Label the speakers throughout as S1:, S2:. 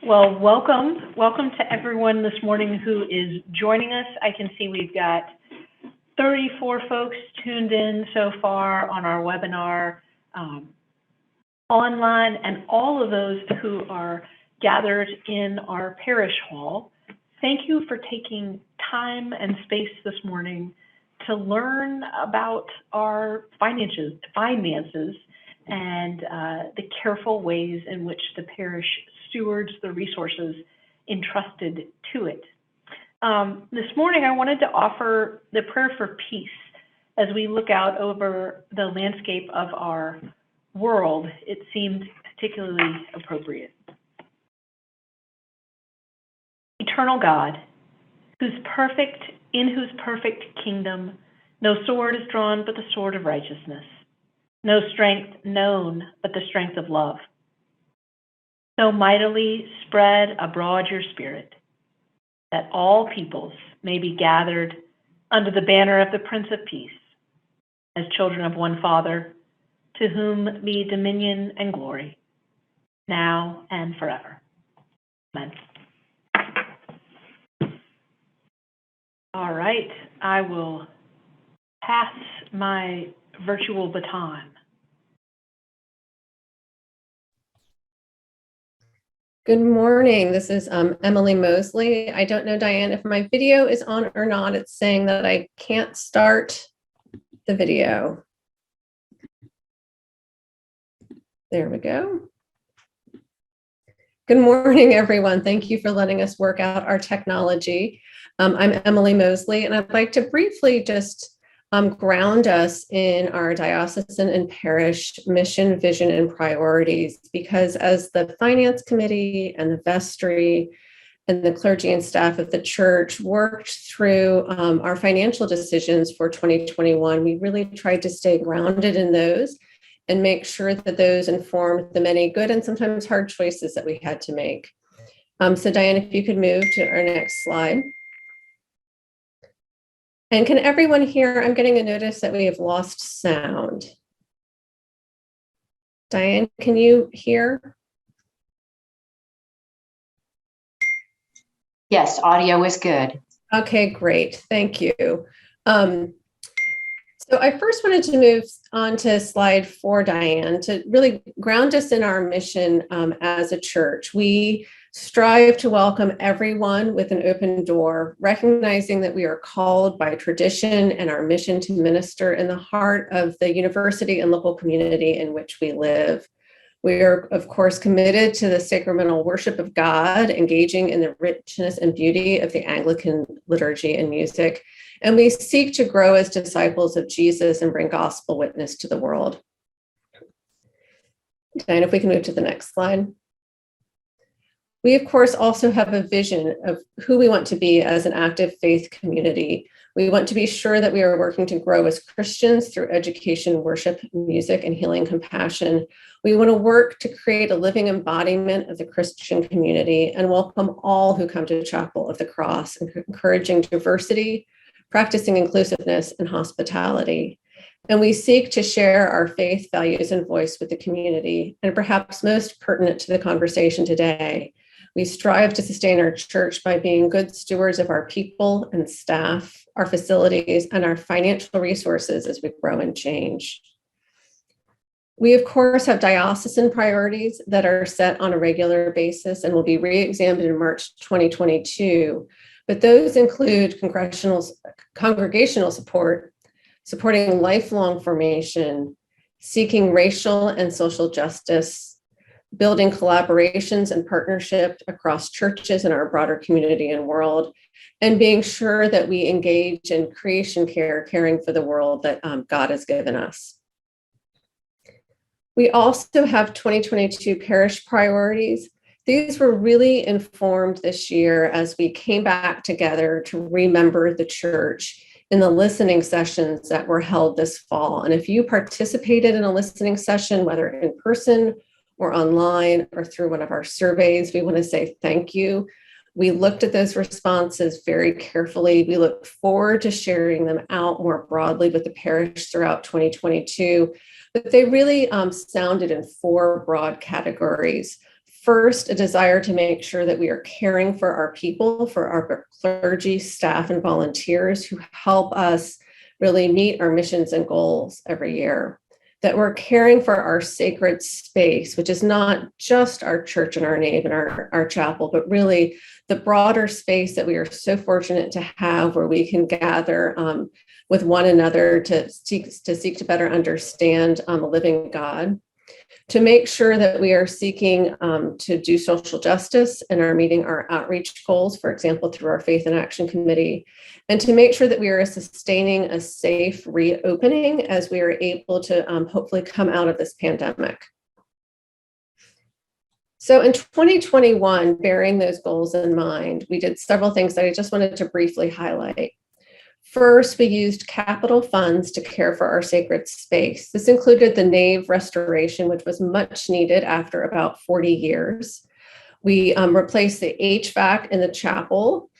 S1: Well, welcome to everyone this morning who is joining us. I can see we've got 34 folks tuned in so far on our webinar online, and all of those who are gathered in our parish hall. Thank you for taking time and space this morning to learn about our finances and the careful ways in which the parish stewards the resources entrusted to it. This morning, I wanted to offer the prayer for peace as we look out over the landscape of our world. It seemed particularly appropriate. Eternal God, in whose perfect kingdom no sword is drawn but the sword of righteousness, no strength known but the strength of love. So mightily spread abroad your spirit, that all peoples may be gathered under the banner of the Prince of Peace, as children of one Father, to whom be dominion and glory, now and forever. Amen. All right, I will pass my virtual baton.
S2: Good morning. This is Emily Mosley. I don't know, Diane, if my video is on or not. It's saying that I can't start the video. There we go. Good morning, everyone. Thank you for letting us work out our technology. I'm Emily Mosley, and I'd like to briefly just ground us in our diocesan and parish mission, vision, and priorities, because as the finance committee and the vestry and the clergy and staff of the church worked through our financial decisions for 2021, we really tried to stay grounded in those and make sure that those informed the many good and sometimes hard choices that we had to make. So Diane, if you could move to our next slide. And can everyone hear? I'm getting a notice that we have lost sound. Diane, can you hear?
S3: Yes, audio is good.
S2: Okay, great. Thank you. So I first wanted to move on to slide 4, Diane, to really ground us in our mission as a church. We strive to welcome everyone with an open door, recognizing that we are called by tradition and our mission to minister in the heart of the university and local community in which we live. We are, of course, committed to the sacramental worship of God, engaging in the richness and beauty of the Anglican liturgy and music, and we seek to grow as disciples of Jesus and bring gospel witness to the world. Diane, if we can move to the next slide. We, of course, also have a vision of who we want to be as an active faith community. We want to be sure that we are working to grow as Christians through education, worship, music, and healing compassion. We want to work to create a living embodiment of the Christian community and welcome all who come to Chapel of the Cross, encouraging diversity, practicing inclusiveness, and hospitality. And we seek to share our faith, values, and voice with the community, and perhaps most pertinent to the conversation today, we strive to sustain our church by being good stewards of our people and staff, our facilities, and our financial resources as we grow and change. We, of course, have diocesan priorities that are set on a regular basis and will be re-examined in March 2022. But those include congregational support, supporting lifelong formation, seeking racial and social justice, building collaborations and partnership across churches in our broader community and world, and being sure that we engage in creation care, caring for the world that God has given us. We also have 2022 parish priorities. These were really informed this year as we came back together to remember the church in the listening sessions that were held this fall. And if you participated in a listening session, whether in person or online or through one of our surveys, we want to say thank you. We looked at those responses very carefully. We look forward to sharing them out more broadly with the parish throughout 2022. But they really sounded in 4 broad categories. First, a desire to make sure that we are caring for our people, for our clergy, staff, and volunteers who help us really meet our missions and goals every year. That we're caring for our sacred space, which is not just our church and our nave and our chapel, but really the broader space that we are so fortunate to have, where we can gather with one another to seek to better understand the living God. To make sure that we are seeking to do social justice and are meeting our outreach goals, for example, through our Faith and Action Committee, and to make sure that we are sustaining a safe reopening as we are able to hopefully come out of this pandemic. So in 2021, bearing those goals in mind, we did several things that I just wanted to briefly highlight. First, we used capital funds to care for our sacred space. This included the nave restoration, which was much needed after about 40 years. We replaced the HVAC in the chapel.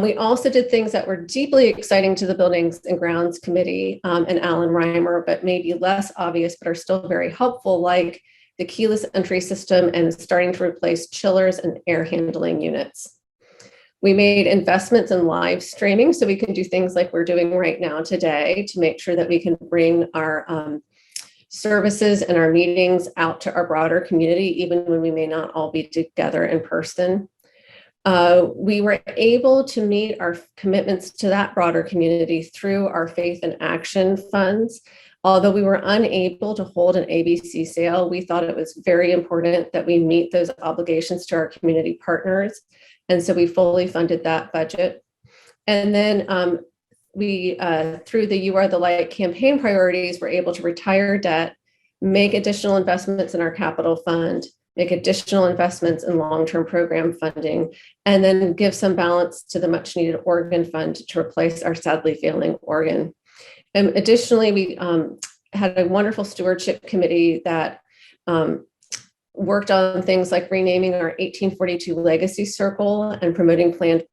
S2: We also did things that were deeply exciting to the Buildings and Grounds Committee and Alan Reimer, but maybe less obvious, but are still very helpful, like the keyless entry system and starting to replace chillers and air handling units. We made investments in live streaming so we can do things like we're doing right now today to make sure that we can bring our services and our meetings out to our broader community, even when we may not all be together in person. We were able to meet our commitments to that broader community through our Faith and Action funds. Although we were unable to hold an ABC sale, we thought it was very important that we meet those obligations to our community partners. And so we fully funded that budget. And then we, through the You Are the Light campaign priorities, were able to retire debt, make additional investments in our capital fund, make additional investments in long-term program funding, and then give some balance to the much needed organ fund to replace our sadly failing organ. And additionally, we had a wonderful stewardship committee that worked on things like renaming our 1842 Legacy Circle and promoting planned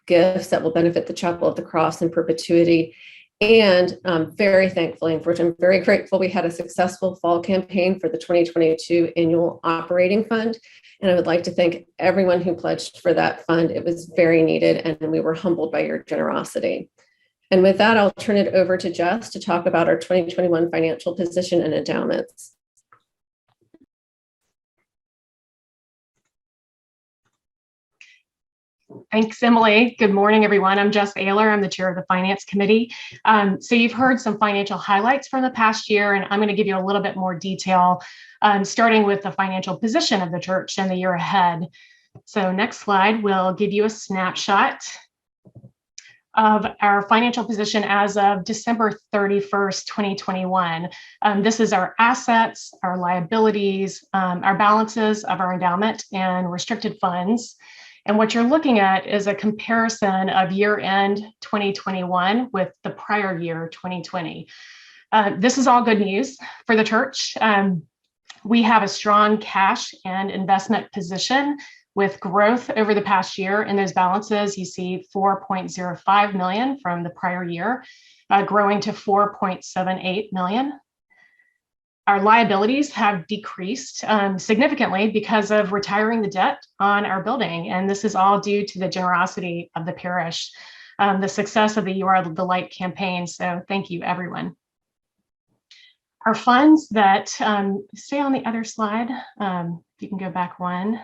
S2: gifts that will benefit the Chapel of the Cross in perpetuity. And very thankfully, and for which I'm very grateful, we had a successful fall campaign for the 2022 annual operating fund. And I would like to thank everyone who pledged for that fund. It was very needed, and we were humbled by your generosity. And with that, I'll turn it over to Jess to talk about our 2021 financial position and endowments.
S3: Thanks, Emily. Good morning, everyone. I'm Jess Ayler. I'm the chair of the Finance Committee. So you've heard some financial highlights from the past year, and I'm going to give you a little bit more detail, starting with the financial position of the church in the year ahead. So next slide will give you a snapshot of our financial position as of December 31st, 2021. This is our assets, our liabilities, our balances of our endowment and restricted funds. And what you're looking at is a comparison of year-end 2021 with the prior year, 2020. This is all good news for the church. We have a strong cash and investment position with growth over the past year. In those balances, you see $4.05 million from the prior year, growing to $4.78 million. Our liabilities have decreased significantly because of retiring the debt on our building. And this is all due to the generosity of the parish, the success of the You Are the Light campaign. So thank you, everyone. Our funds that, stay on the other slide, if you can go back one.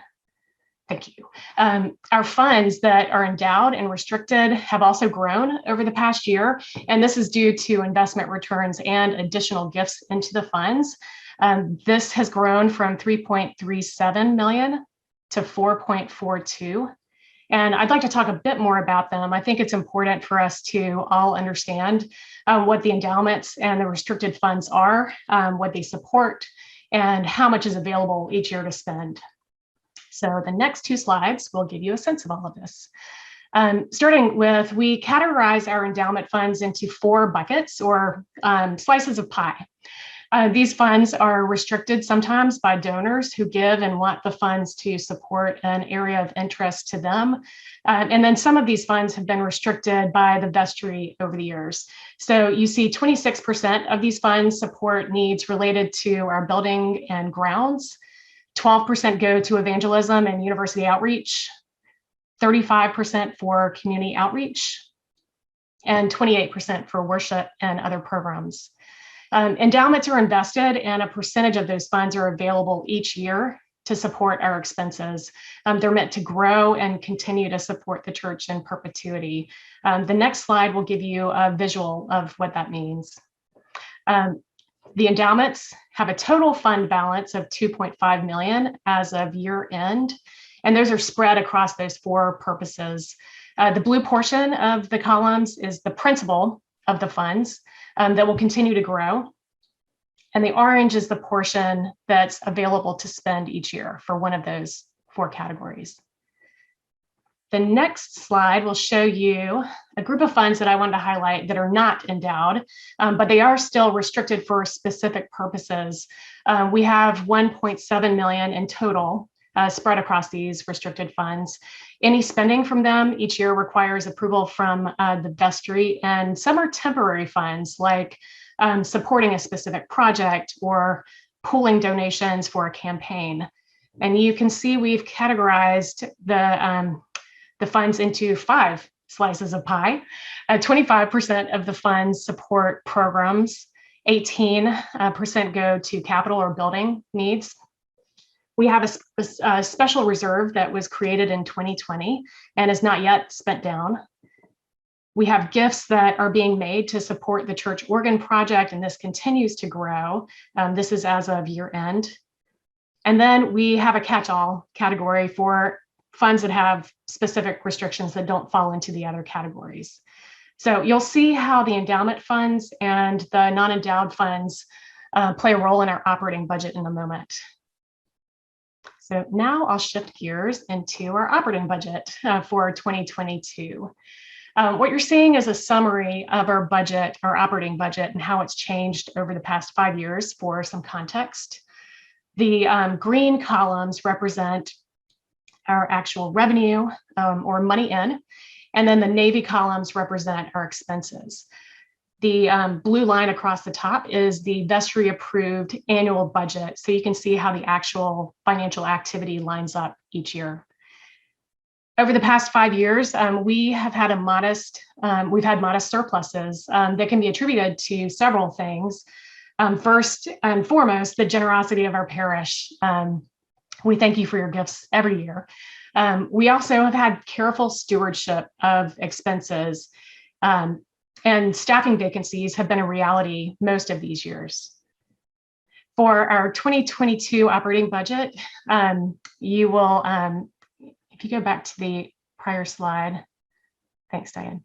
S3: Thank you. Our funds that are endowed and restricted have also grown over the past year, and this is due to investment returns and additional gifts into the funds. This has grown from $3.37 million to $4.42. And I'd like to talk a bit more about them. I think it's important for us to all understand what the endowments and the restricted funds are, what they support, and how much is available each year to spend. So the next two slides will give you a sense of all of this. Starting with, we categorize our endowment funds into 4 buckets or slices of pie. These funds are restricted sometimes by donors who give and want the funds to support an area of interest to them. And then some of these funds have been restricted by the vestry over the years. So you see 26% of these funds support needs related to our building and grounds. 12% go to evangelism and university outreach, 35% for community outreach, and 28% for worship and other programs. Endowments are invested, and a percentage of those funds are available each year to support our expenses. They're meant to grow and continue to support the church in perpetuity. The next slide will give you a visual of what that means. The endowments have a total fund balance of $2.5 million as of year end, and those are spread across those four purposes. The blue portion of the columns is the principal of the funds that will continue to grow. And the orange is the portion that's available to spend each year for one of those four categories. The next slide will show you a group of funds that I wanted to highlight that are not endowed, but they are still restricted for specific purposes. We have $1.7 million in total spread across these restricted funds. Any spending from them each year requires approval from the vestry, and some are temporary funds like supporting a specific project or pooling donations for a campaign. And you can see we've categorized the funds into 5 slices of pie. 25% of the funds support programs, 18% go to capital or building needs. We have a special reserve that was created in 2020 and is not yet spent down. We have gifts that are being made to support the church organ project, and this continues to grow. This is as of year end. And then we have a catch-all category for funds that have specific restrictions that don't fall into the other categories. So you'll see how the endowment funds and the non-endowed funds play a role in our operating budget in a moment. So now I'll shift gears into our operating budget for 2022. What you're seeing is a summary of our budget, our operating budget, and how it's changed over the past 5 years for some context. The green columns represent our actual revenue or money in, and then the navy columns represent our expenses. The blue line across the top is the vestry approved annual budget. So you can see how the actual financial activity lines up each year. Over the past 5 years, we have had modest surpluses that can be attributed to several things. First and foremost, the generosity of our parish. We thank you for your gifts every year. We also have had careful stewardship of expenses, and staffing vacancies have been a reality most of these years. For our 2022 operating budget, you will, if you go back to the prior slide, thanks, Diane,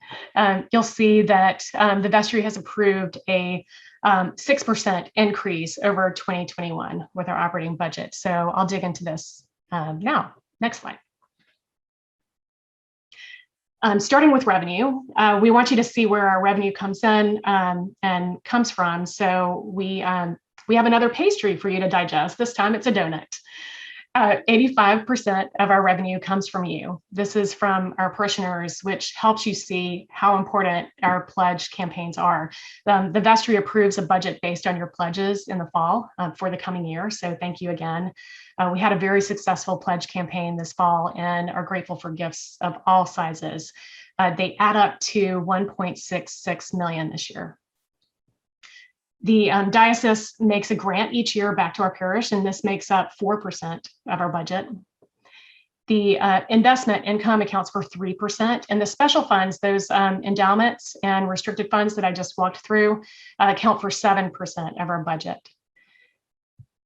S3: you'll see that the vestry has approved a 6% increase over 2021 with our operating budget. So I'll dig into this now. Next slide. Starting with revenue, we want you to see where our revenue comes in and comes from. So we have another pastry for you to digest. This time it's a donut. 85% of our revenue comes from you. This is from our parishioners, which helps you see how important our pledge campaigns are. The vestry approves a budget based on your pledges in the fall for the coming year. So thank you again. We had a very successful pledge campaign this fall and are grateful for gifts of all sizes. They add up to $1.66 million this year. The diocese makes a grant each year back to our parish, and this makes up 4% of our budget. The investment income accounts for 3%, and the special funds, those endowments and restricted funds that I just walked through, account for 7% of our budget.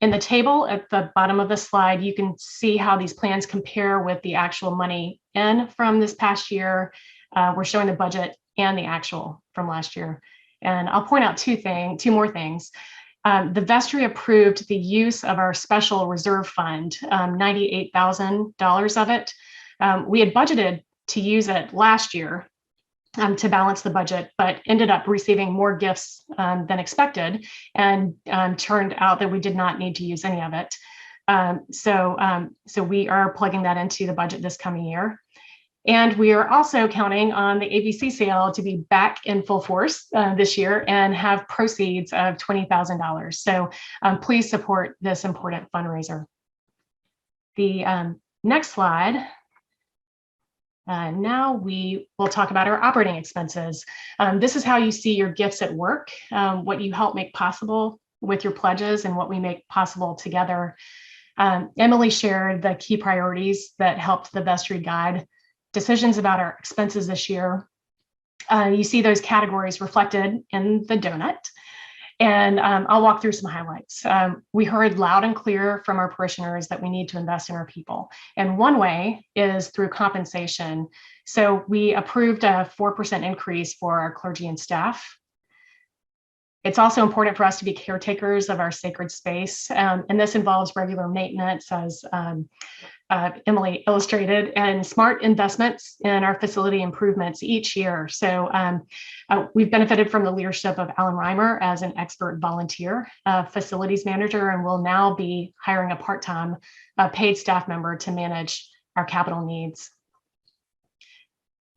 S3: In the table at the bottom of the slide, you can see how these plans compare with the actual money in from this past year. We're showing the budget and the actual from last year. And I'll point out two more things. The vestry approved the use of our special reserve fund, $98,000 of it. We had budgeted to use it last year to balance the budget, but ended up receiving more gifts than expected, and turned out that we did not need to use any of it. So we are plugging that into the budget this coming year. And we are also counting on the ABC sale to be back in full force this year and have proceeds of $20,000. So please support this important fundraiser. The next slide. Now we will talk about our operating expenses. This is how you see your gifts at work, what you help make possible with your pledges and what we make possible together. Emily shared the key priorities that helped the vestry guide decisions about our expenses this year. You see those categories reflected in the donut. And I'll walk through some highlights. We heard loud and clear from our parishioners that we need to invest in our people. And one way is through compensation. So we approved a 4% increase for our clergy and staff. It's also important for us to be caretakers of our sacred space. And this involves regular maintenance, as Emily illustrated, and smart investments in our facility improvements each year. So we've benefited from the leadership of Alan Reimer as an expert volunteer facilities manager, and we'll now be hiring a part-time paid staff member to manage our capital needs.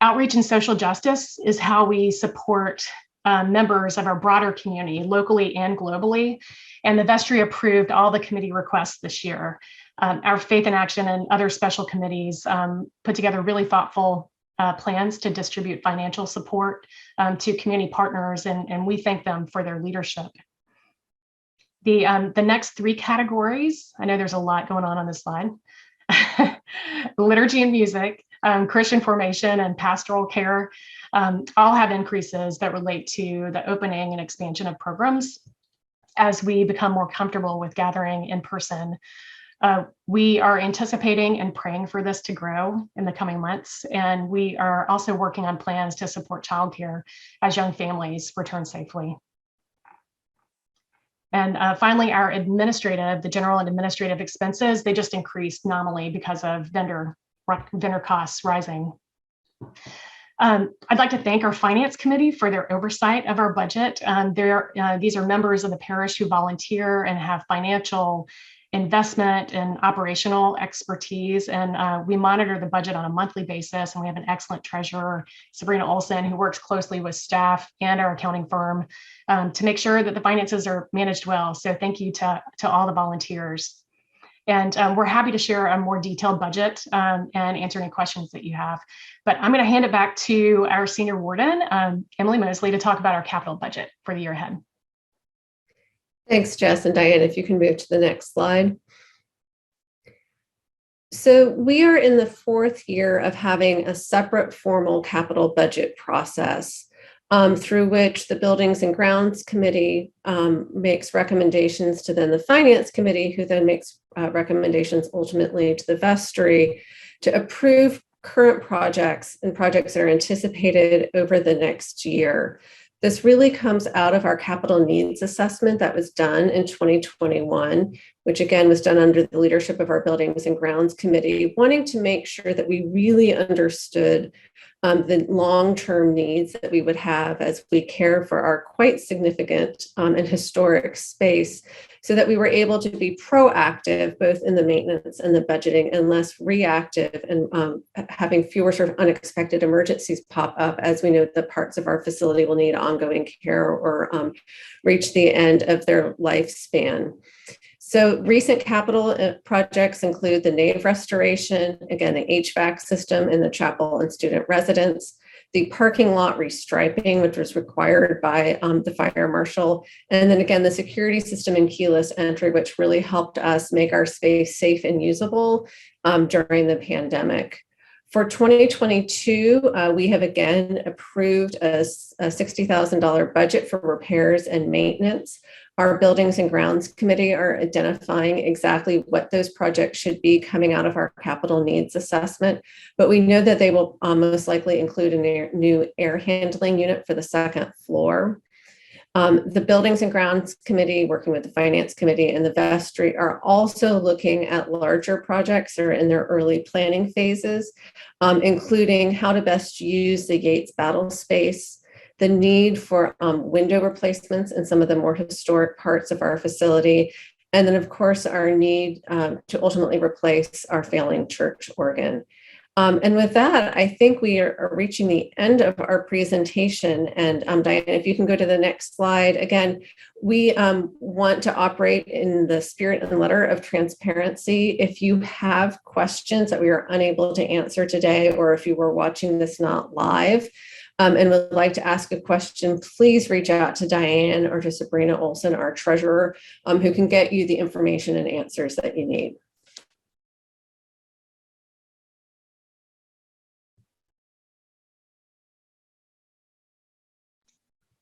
S3: Outreach and social justice is how we support members of our broader community, locally and globally. And the vestry approved all the committee requests this year. Our Faith in Action and other special committees put together really thoughtful plans to distribute financial support to community partners, and we thank them for their leadership. The next three categories, I know there's a lot going on this slide. Liturgy and music, Christian formation, and pastoral care all have increases that relate to the opening and expansion of programs as we become more comfortable with gathering in person. We are anticipating and praying for this to grow in the coming months, and we are also working on plans to support childcare as young families return safely. And finally, our the general and administrative expenses, they just increased nominally because of vendor costs rising. I'd like to thank our finance committee for their oversight of our budget. These are members of the parish who volunteer and have financial investment and operational expertise. And we monitor the budget on a monthly basis. And we have an excellent treasurer, Sabrina Olson, who works closely with staff and our accounting firm to make sure that the finances are managed well. So thank you to all the volunteers. And we're happy to share a more detailed budget and answer any questions that you have. But I'm going to hand it back to our senior warden, Emily Mosley, to talk about our capital budget for the year ahead.
S2: Thanks, Jess and Diane. If you can move to the next slide. So we are in the fourth year of having a separate formal capital budget process through which the Buildings and Grounds Committee makes recommendations to then the Finance Committee, who then makes recommendations ultimately to the vestry to approve current projects and projects that are anticipated over the next year. This really comes out of our capital needs assessment that was done in 2021, which again was done under the leadership of our Buildings and Grounds Committee, wanting to make sure that we really understood the long-term needs that we would have as we care for our quite significant and historic space, so that we were able to be proactive both in the maintenance and the budgeting and less reactive, and having fewer sort of unexpected emergencies pop up as we know that parts of our facility will need ongoing care or reach the end of their lifespan. So recent capital projects include the nave restoration, again, the HVAC system in the chapel and student residence, the parking lot restriping, which was required by the fire marshal, and then again, the security system and keyless entry, which really helped us make our space safe and usable during the pandemic. For 2022, we have again approved a $60,000 budget for repairs and maintenance. Our Buildings and Grounds Committee are identifying exactly what those projects should be coming out of our capital needs assessment, but we know that they will most likely include a new air handling unit for the second floor. The Buildings and Grounds Committee, working with the Finance Committee and the vestry, are also looking at larger projects that are in their early planning phases, including how to best use the Yates battle space, the need for window replacements in some of the more historic parts of our facility, and then, of course, our need to ultimately replace our failing church organ. And with that, I think we are reaching the end of our presentation. And Diane, if you can go to the next slide. Again, we want to operate in the spirit and letter of transparency. If you have questions that we are unable to answer today, or if you were watching this not live, and would like to ask a question, please reach out to Diane or to Sabrina Olson, our treasurer, who can get you the information and answers that you need.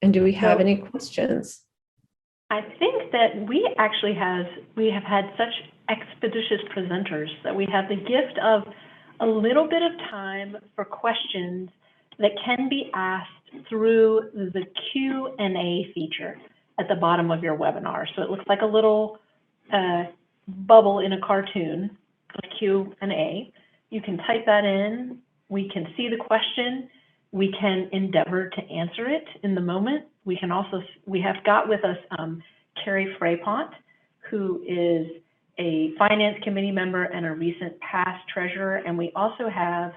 S2: And do we have any questions?
S1: I think that we have had such expeditious presenters that we have the gift of a little bit of time for questions that can be asked through the Q&A feature at the bottom of your webinar. So it looks like a little bubble in a cartoon, a Q&A. You can type that in. We can see the question. We can endeavor to answer it in the moment. We have got with us Carrie Frapont, who is a finance committee member and a recent past treasurer. And we also have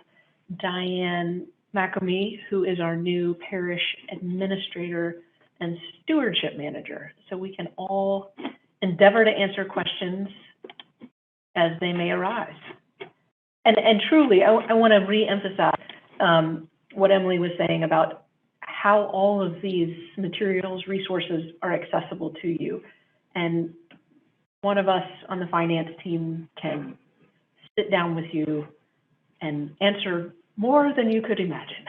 S1: Diane McOmie, who is our new parish administrator and stewardship manager. So we can all endeavor to answer questions as they may arise. And truly, I want to re-emphasize what Emily was saying about how all of these materials, resources are accessible to you. And one of us on the finance team can sit down with you and answer more than you could imagine.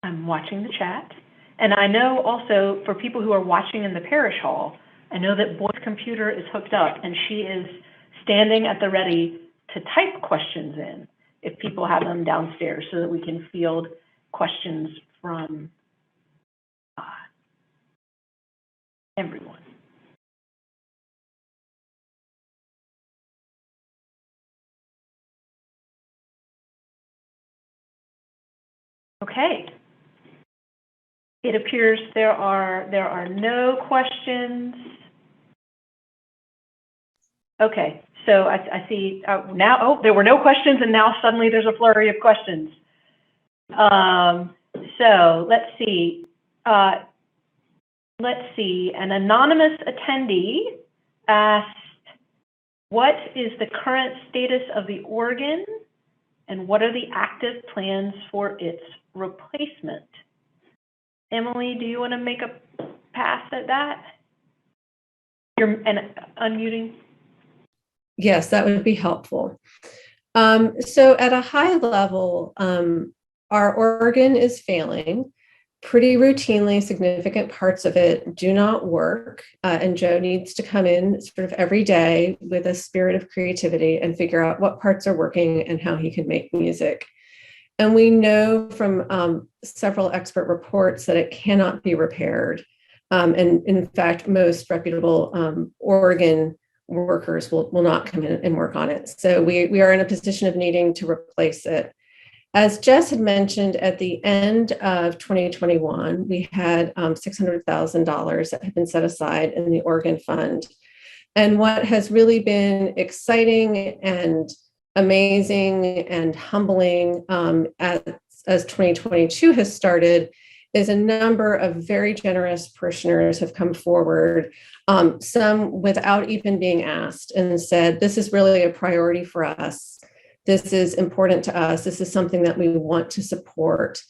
S1: I'm watching the chat. And I know also for people who are watching in the parish hall, I know that Boyd's computer is hooked up and she is standing at the ready to type questions in if people have them downstairs so that we can field questions from everyone. Okay. It appears there are no questions. Okay, so I see now, oh, there were no questions and now suddenly there's a flurry of questions. So let's see. An anonymous attendee asked, what is the current status of the organ and what are the active plans for its replacement? Emily, do you want to make a pass at that? You're unmuting.
S2: Yes, that would be helpful. So at a high level, our organ is failing. Pretty routinely, significant parts of it do not work. And Joe needs to come in sort of every day with a spirit of creativity and figure out what parts are working and how he can make music. And we know from several expert reports that it cannot be repaired. And in fact, most reputable organ workers will not come in and work on it. So we are in a position of needing to replace it. As Jess had mentioned, at the end of 2021, we had $600,000 that had been set aside in the organ fund. And what has really been exciting and amazing and humbling as 2022 has started is a number of very generous parishioners have come forward, some without even being asked, and said, this is really a priority for us. This is important to us. This is something that we want to support.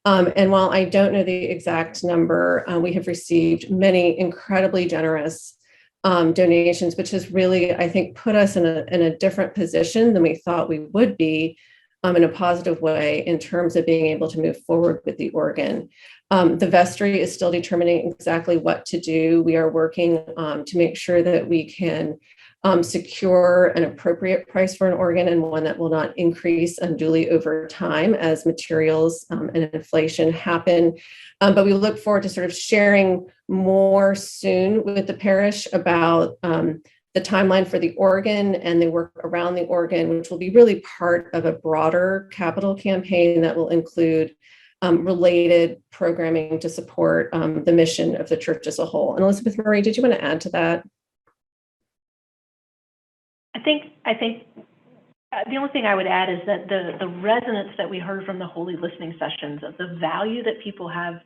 S2: And while I don't know the exact number, we have received many incredibly generous donations, which has really, I think, put us in a different position than we thought we would be in a positive way in terms of being able to move forward with the organ. The vestry is still determining exactly what to do. We are working to make sure that we can secure an appropriate price for an organ and one that will not increase unduly over time as materials and inflation happen. But we look forward to sort of sharing more soon with the parish about the timeline for the organ and the work around the organ, which will be really part of a broader capital campaign that will include related programming to support the mission of the church as a whole. And Elizabeth Marie, did you want to add to that?
S1: I think the only thing I would add is that the resonance that we heard from the holy listening sessions of the value that people have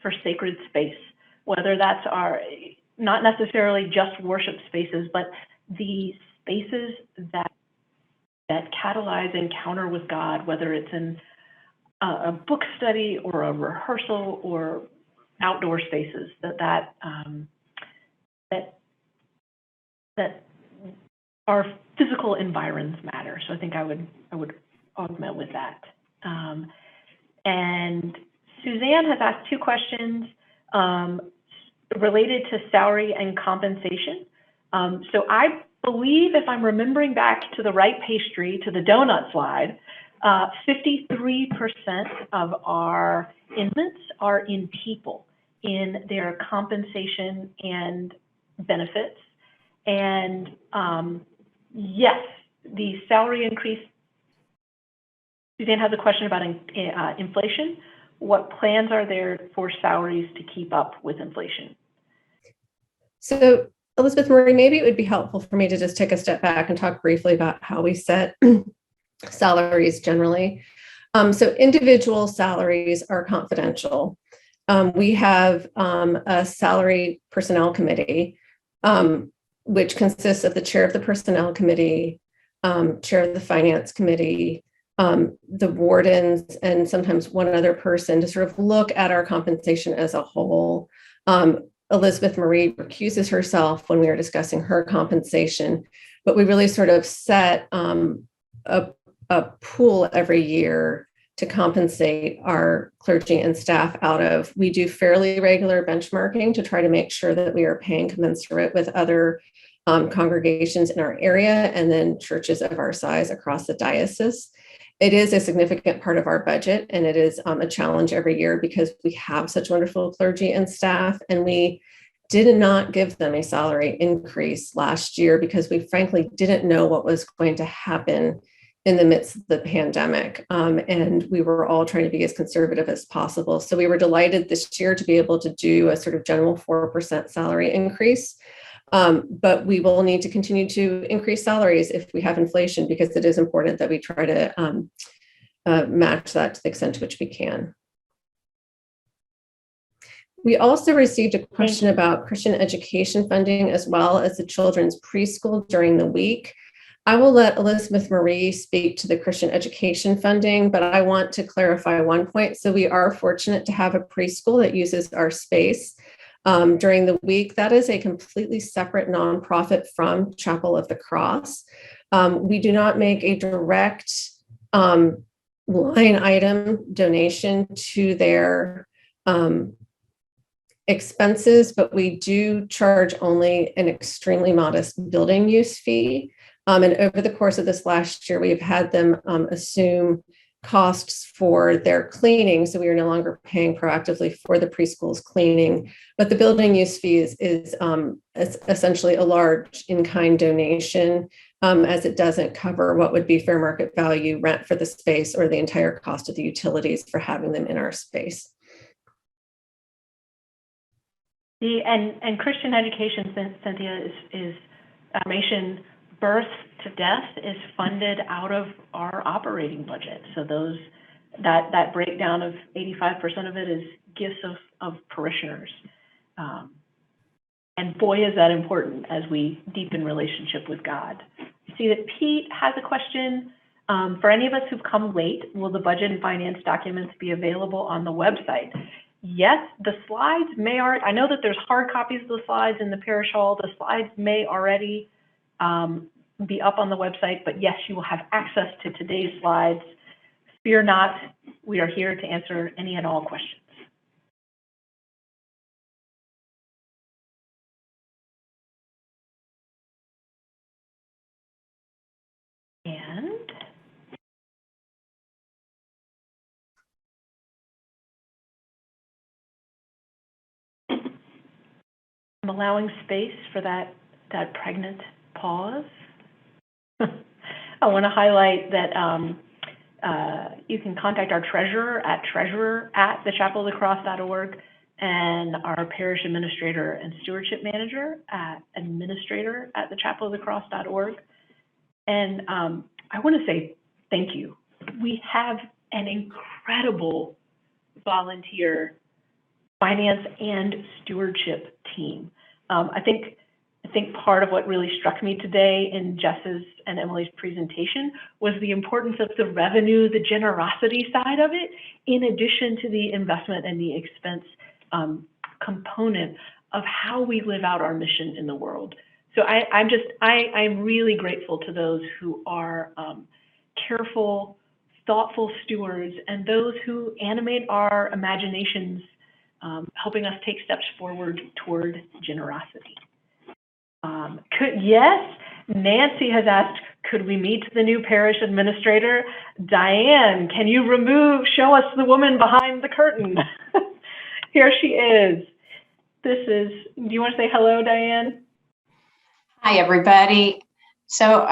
S1: for sacred space, whether that's not necessarily just worship spaces, but the spaces that catalyze encounter with God, whether it's in a book study or a rehearsal or outdoor spaces, that our physical environs matter. So I think I would augment with that. And Suzanne has asked two questions related to salary and compensation. So I believe, if I'm remembering back to the right pastry, to the donut slide, 53% of our investments are in people, in their compensation and benefits. And yes, the salary increase. Suzanne has a question about inflation. What plans are there for salaries to keep up with inflation?
S2: So, Elizabeth Marie, maybe it would be helpful for me to just take a step back and talk briefly about how we set salaries generally. So individual salaries are confidential. We have a salary personnel committee, which consists of the chair of the personnel committee, chair of the finance committee, the wardens, and sometimes one other person to sort of look at our compensation as a whole. Elizabeth Marie recuses herself when we are discussing her compensation, but we really sort of set a pool every year to compensate our clergy and staff out of. We do fairly regular benchmarking to try to make sure that we are paying commensurate with other congregations in our area and then churches of our size across the diocese. It is a significant part of our budget, and it is a challenge every year because we have such wonderful clergy and staff, and we did not give them a salary increase last year because we frankly didn't know what was going to happen in the midst of the pandemic. And we were all trying to be as conservative as possible. So we were delighted this year to be able to do a sort of general 4% salary increase. But we will need to continue to increase salaries if we have inflation, because it is important that we try to match that to the extent to which we can. We also received a question about Christian education funding as well as the children's preschool during the week. I will let Elizabeth Marie speak to the Christian education funding, but I want to clarify one point. So we are fortunate to have a preschool that uses our space during the week. That is a completely separate nonprofit from Chapel of the Cross. We do not make a direct line item donation to their expenses, but we do charge only an extremely modest building use fee. And over the course of this last year, we have had them assume costs for their cleaning. So we are no longer paying proactively for the preschool's cleaning, but the building use fee is essentially a large in-kind donation, as it doesn't cover what would be fair market value rent for the space or the entire cost of the utilities for having them in our space.
S1: And Christian education, Cynthia, is formation, birth to death is funded out of our operating budget. So that breakdown of 85% of it is gifts of parishioners. And boy, is that important as we deepen relationship with God. I see that Pete has a question. For any of us who've come late, will the budget and finance documents be available on the website? Yes, the slides may already, I know that there's hard copies of the slides in the parish hall. The slides may already be up on the website, but yes, you will have access to today's slides. Fear not, we are here to answer any and all questions. And I'm allowing space for that pregnant pause. I want to highlight that You can contact our treasurer at treasurer@thechapelofthecross.org, and our parish administrator and stewardship manager at administrator@thechapelofthecross.org. And I want to say thank you. We have an incredible volunteer finance and stewardship team. I think part of what really struck me today in Jess's and Emily's presentation was the importance of the revenue, the generosity side of it, in addition to the investment and the expense component of how we live out our mission in the world. So I'm really grateful to those who are careful, thoughtful stewards, and those who animate our imaginations, helping us take steps forward toward generosity. Yes, Nancy has asked, could we meet the new parish administrator? Diane, can you show us the woman behind the curtain? Here she is. Do you want to say hello, Diane?
S4: Hi, everybody. So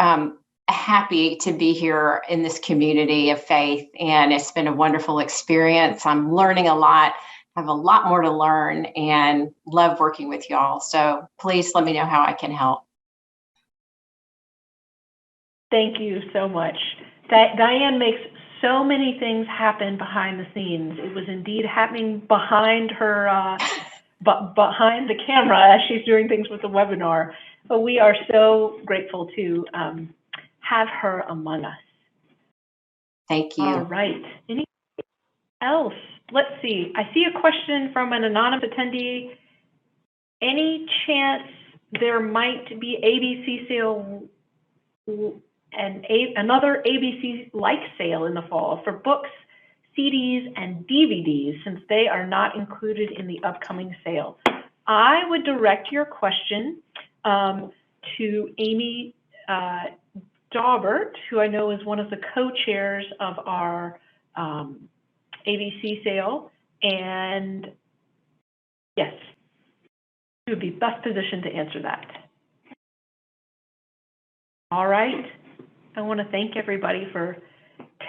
S4: happy to be here in this community of faith, and it's been a wonderful experience. I'm learning a lot, have a lot more to learn, and love working with y'all. So please let me know how I can help.
S1: Thank you so much. Diane makes so many things happen behind the scenes. It was indeed happening behind her, behind the camera as she's doing things with the webinar. But we are so grateful to have her among us.
S4: Thank you.
S1: All right. Anything else? Let's see. I see a question from an anonymous attendee. Any chance there might be ABC sale and another ABC-like sale in the fall for books, CDs, and DVDs, since they are not included in the upcoming sale? I would direct your question to Amy Daubert, who I know is one of the co-chairs of our ABC sale, and yes, she would be best positioned to answer that. All right, I want to thank everybody for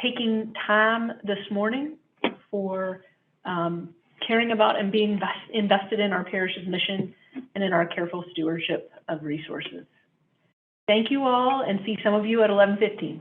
S1: taking time this morning, for caring about and being invested in our parish's mission and in our careful stewardship of resources. Thank you all, and see some of you at 11:15.